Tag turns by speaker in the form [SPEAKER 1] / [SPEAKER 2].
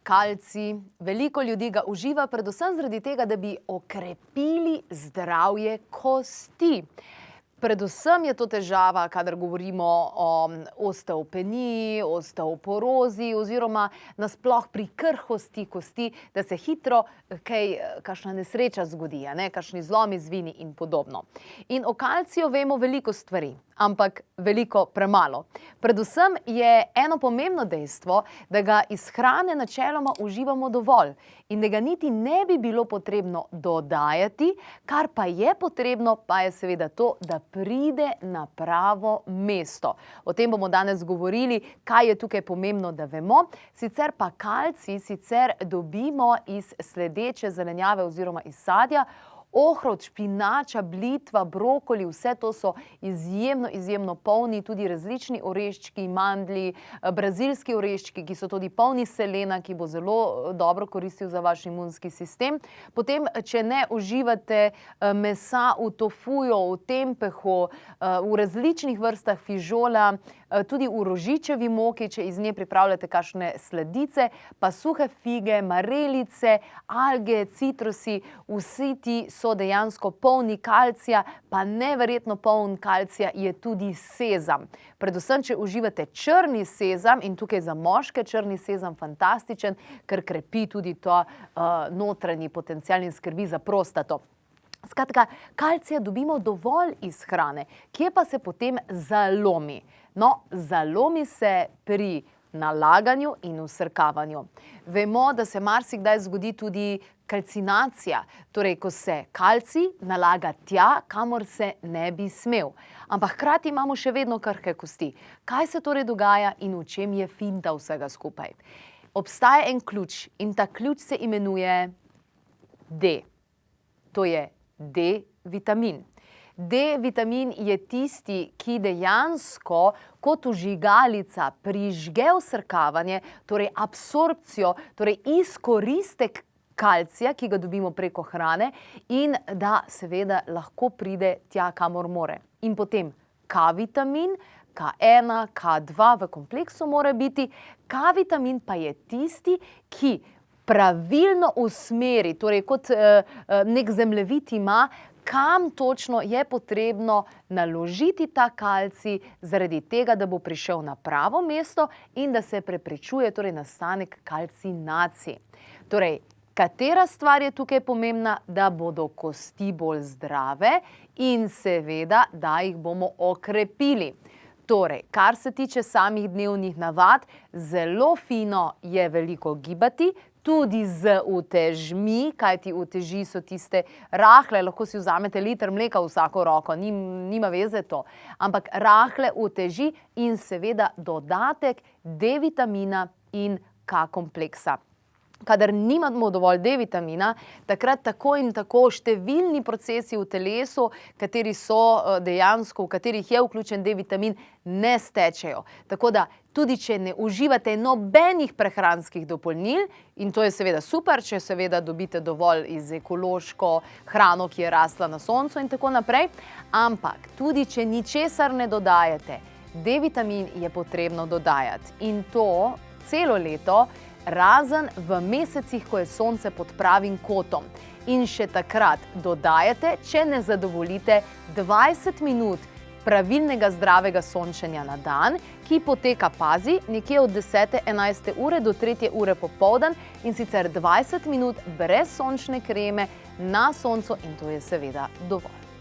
[SPEAKER 1] Kalcij. Veliko ljudi ga uživa predvsem zaradi tega, da bi okrepili zdravje kosti. Predvsem je to težava, kadar govorimo o osteopeniji, osteoporozi oziroma nasploh pri krhkosti kosti, da se hitro kakšna nesreča zgodi, kakšni zlomi, zvini in podobno. In o kalciju vemo veliko stvari, ampak veliko premalo. Predvsem je eno pomembno dejstvo, da ga iz hrane načeloma uživamo dovolj in da ga niti ne bi bilo potrebno dodajati, kar pa je potrebno, pa je seveda to, da pride na pravo mesto. O tem bomo danes govorili, kaj je tukaj pomembno, da vemo. Sicer pa kalcij dobimo iz sledeče zelenjave oziroma iz sadja. Ohrovt, špinača, blitva, brokoli, vse to so izjemno polni, tudi različni oreščki, mandlji, brazilski oreščki, ki so tudi polni selena, ki bo zelo dobro koristil za vaš imunski sistem. Potem, če ne uživate mesa v tofuju, v tempehu, v različnih vrstah fižola, tudi v rožičevi moki, če iz nje pripravljate kakšne sladice, pa suhe fige, marelice, alge, citrusi, vsi ti so dejansko polni kalcija, pa neverjetno poln kalcija je tudi sezam. Predvsem, če uživate črni sezam, in tukaj za moške črni sezam fantastičen, ker krepi tudi to notranji potencial in skrbi za prostato. Skratka, kalcija dobimo dovolj iz hrane, kje pa se potem zalomi? No, zalomi se pri nalaganju in vsrkavanju. Vemo, da se marsikdaj zgodi tudi kalcinacija, torej ko se kalcij nalaga tja, kamor se ne bi smel. Ampak hkrati imamo še vedno krhke kosti. Kaj se torej dogaja in v čem je finta vsega skupaj? Obstaja en ključ in ta ključ se imenuje D. To je D-vitamin. D-vitamin je tisti, ki dejansko kot vžigalica prižge vsrkavanje, torej absorpcijo, torej izkoristek kalcija, ki ga dobimo preko hrane in da seveda lahko pride tja, kamor more. In potem K-vitamin, K1, K2 v kompleksu mora biti. K-vitamin pa je tisti, ki pravilno usmeri, torej kot nek zemljevid ima, kam točno je potrebno naložiti ta kalcij, zaradi tega, da bo prišel na pravo mesto in da se preprečuje torej nastanek kalcinacij. Torej, katera stvar je tukaj pomembna? Da bodo kosti bolj zdrave in seveda, da jih bomo okrepili. Torej, kar se tiče samih dnevnih navad, zelo fino je veliko gibati, tudi z utežmi, kajti uteži so tiste rahle, lahko si vzamete liter mleka v vsako roko, nima veze to, ampak rahle uteži in seveda dodatek D-vitamina in K-kompleksa. Kadar nimamo dovolj D-vitamina, takrat tako in tako številni procesi v telesu, kateri so dejansko, v katerih je vključen D-vitamin, ne stečejo. Tako da tudi če ne uživate nobenih prehranskih dopolnil, in to je seveda super, če seveda dobite dovolj iz ekološko hrano, ki je rasla na soncu in tako naprej, ampak tudi če ničesar ne dodajate, D-vitamin je potrebno dodajati in to celo leto, razen v mesecih, ko je sonce pod pravim kotom. In še takrat dodajate, če ne zadovoljite 20 minut pravilnega zdravega sončenja na dan, ki poteka, pazi, nekje od 10.–11. ure do 3. ure popoldan in sicer 20 minut brez sončne kreme na soncu in to je seveda dovolj.